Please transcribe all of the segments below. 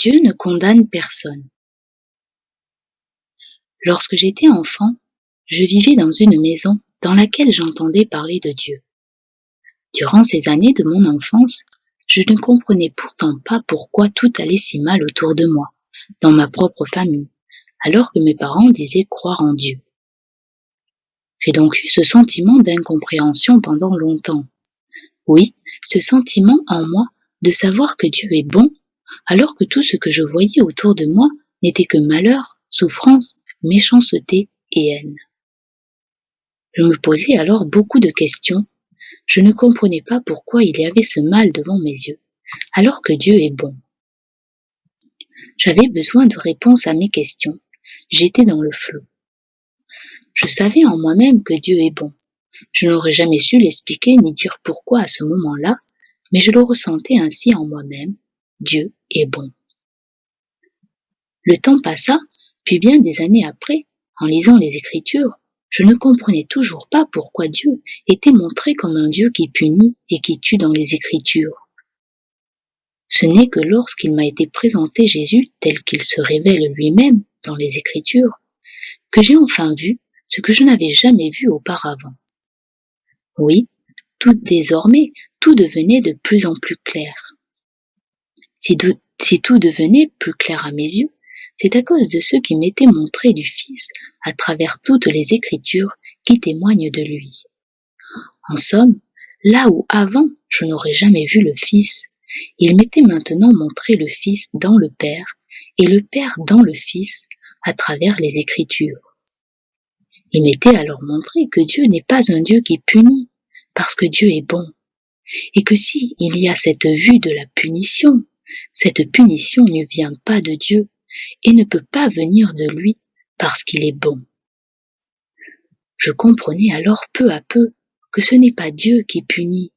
Dieu ne condamne personne. Lorsque j'étais enfant, je vivais dans une maison dans laquelle j'entendais parler de Dieu. Durant ces années de mon enfance, je ne comprenais pourtant pas pourquoi tout allait si mal autour de moi, dans ma propre famille, alors que mes parents disaient croire en Dieu. J'ai donc eu ce sentiment d'incompréhension pendant longtemps. Oui, ce sentiment en moi de savoir que Dieu est bon, alors que tout ce que je voyais autour de moi n'était que malheur, souffrance, méchanceté et haine. Je me posais alors beaucoup de questions. Je ne comprenais pas pourquoi il y avait ce mal devant mes yeux, alors que Dieu est bon. J'avais besoin de réponses à mes questions. J'étais dans le flou. Je savais en moi-même que Dieu est bon. Je n'aurais jamais su l'expliquer ni dire pourquoi à ce moment-là, mais je le ressentais ainsi en moi-même. Dieu est bon. Le temps passa, puis bien des années après, en lisant les Écritures, je ne comprenais toujours pas pourquoi Dieu était montré comme un Dieu qui punit et qui tue dans les Écritures. Ce n'est que lorsqu'il m'a été présenté Jésus tel qu'il se révèle lui-même dans les Écritures, que j'ai enfin vu ce que je n'avais jamais vu auparavant. Oui, désormais, tout devenait de plus en plus clair. Si tout devenait plus clair à mes yeux, c'est à cause de ce qui m'était montré du Fils à travers toutes les Écritures qui témoignent de lui. En somme, là où avant je n'aurais jamais vu le Fils, il m'était maintenant montré le Fils dans le Père et le Père dans le Fils à travers les Écritures. Il m'était alors montré que Dieu n'est pas un Dieu qui punit, parce que Dieu est bon, et que si il y a cette vue de la punition, cette punition ne vient pas de Dieu et ne peut pas venir de lui parce qu'il est bon. Je comprenais alors peu à peu que ce n'est pas Dieu qui punit,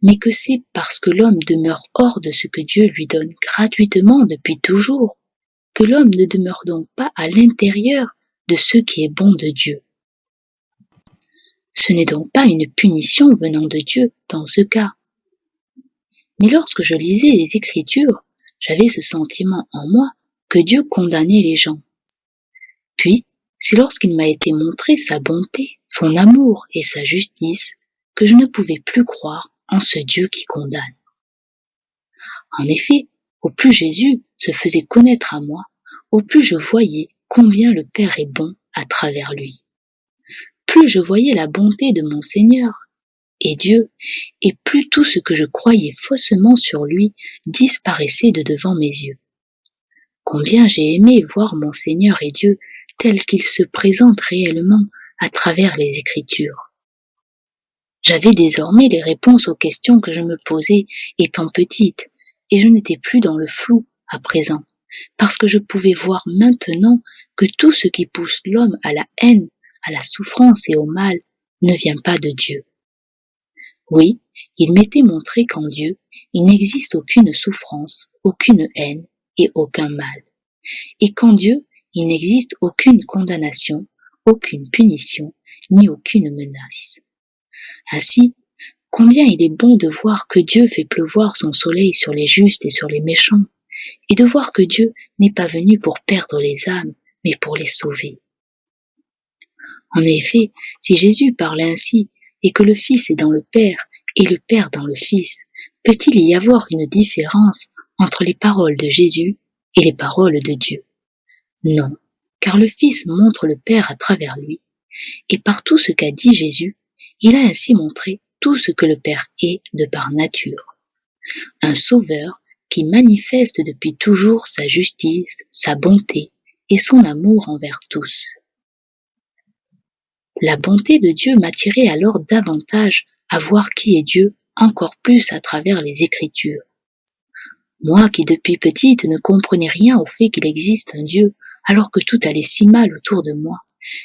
mais que c'est parce que l'homme demeure hors de ce que Dieu lui donne gratuitement depuis toujours, que l'homme ne demeure donc pas à l'intérieur de ce qui est bon de Dieu. Ce n'est donc pas une punition venant de Dieu dans ce cas. Mais lorsque je lisais les Écritures, j'avais ce sentiment en moi que Dieu condamnait les gens. Puis, c'est lorsqu'il m'a été montré sa bonté, son amour et sa justice que je ne pouvais plus croire en ce Dieu qui condamne. En effet, au plus Jésus se faisait connaître à moi, au plus je voyais combien le Père est bon à travers lui. Plus je voyais la bonté de mon Seigneur et Dieu, et plus tout ce que je croyais faussement sur lui disparaissait de devant mes yeux. Combien j'ai aimé voir mon Seigneur et Dieu tel qu'il se présente réellement à travers les Écritures. J'avais désormais les réponses aux questions que je me posais étant petite, et je n'étais plus dans le flou à présent, parce que je pouvais voir maintenant que tout ce qui pousse l'homme à la haine, à la souffrance et au mal ne vient pas de Dieu. Oui, il m'était montré qu'en Dieu, il n'existe aucune souffrance, aucune haine et aucun mal. Et qu'en Dieu, il n'existe aucune condamnation, aucune punition, ni aucune menace. Ainsi, combien il est bon de voir que Dieu fait pleuvoir son soleil sur les justes et sur les méchants, et de voir que Dieu n'est pas venu pour perdre les âmes, mais pour les sauver. En effet, si Jésus parle ainsi, et que le Fils est dans le Père, et le Père dans le Fils, peut-il y avoir une différence entre les paroles de Jésus et les paroles de Dieu? Non, car le Fils montre le Père à travers lui, et par tout ce qu'a dit Jésus, il a ainsi montré tout ce que le Père est de par nature. Un Sauveur qui manifeste depuis toujours sa justice, sa bonté et son amour envers tous. La bonté de Dieu m'attirait alors davantage à voir qui est Dieu encore plus à travers les Écritures. Moi qui depuis petite ne comprenais rien au fait qu'il existe un Dieu alors que tout allait si mal autour de moi,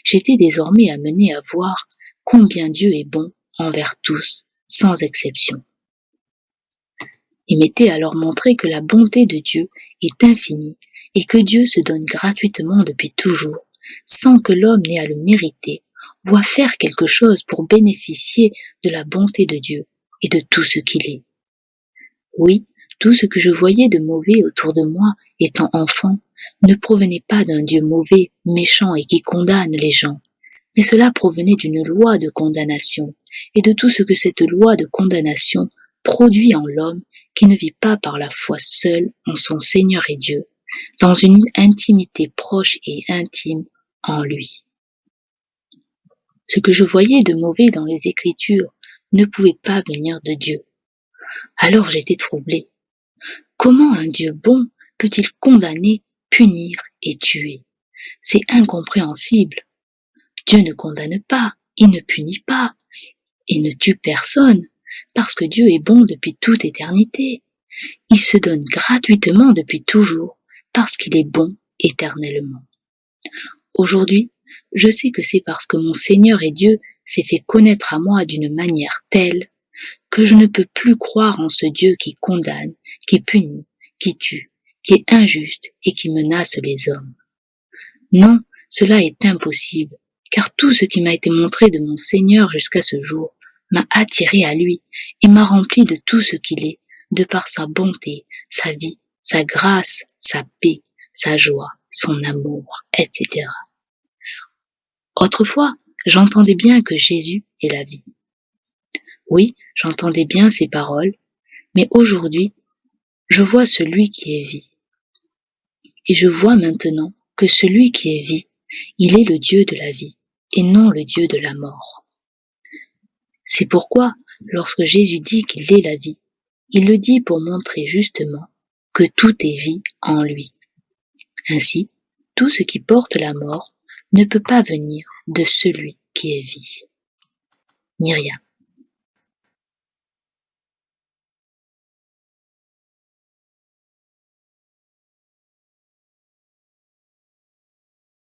j'étais désormais amenée à voir combien Dieu est bon envers tous, sans exception. Il m'était alors montré que la bonté de Dieu est infinie et que Dieu se donne gratuitement depuis toujours, sans que l'homme n'ait à le mériter ou à faire quelque chose pour bénéficier de la bonté de Dieu et de tout ce qu'il est. Oui, Tout ce que je voyais de mauvais autour de moi, étant enfant, ne provenait pas d'un Dieu mauvais, méchant et qui condamne les gens, mais cela provenait d'une loi de condamnation, et de tout ce que cette loi de condamnation produit en l'homme qui ne vit pas par la foi seul en son Seigneur et Dieu, dans une intimité proche et intime en lui. Ce que je voyais de mauvais dans les Écritures ne pouvait pas venir de Dieu. Alors j'étais troublée. Comment un Dieu bon peut-il condamner, punir et tuer? C'est incompréhensible. Dieu ne condamne pas, il ne punit pas, et ne tue personne, parce que Dieu est bon depuis toute éternité. Il se donne gratuitement depuis toujours, parce qu'il est bon éternellement. Aujourd'hui, je sais que c'est parce que mon Seigneur et Dieu s'est fait connaître à moi d'une manière telle que je ne peux plus croire en ce Dieu qui condamne, qui punit, qui tue, qui est injuste et qui menace les hommes. Non, cela est impossible, car tout ce qui m'a été montré de mon Seigneur jusqu'à ce jour m'a attiré à lui et m'a rempli de tout ce qu'il est, de par sa bonté, sa vie, sa grâce, sa paix, sa joie, son amour, etc. Autrefois, j'entendais bien que Jésus est la vie. Oui, j'entendais bien ces paroles, mais aujourd'hui, je vois celui qui est vie. Et je vois maintenant que celui qui est vie, il est le Dieu de la vie et non le Dieu de la mort. C'est pourquoi, lorsque Jésus dit qu'il est la vie, il le dit pour montrer justement que tout est vie en lui. Ainsi, tout ce qui porte la mort ne peut pas venir de celui qui est vie. Myriam.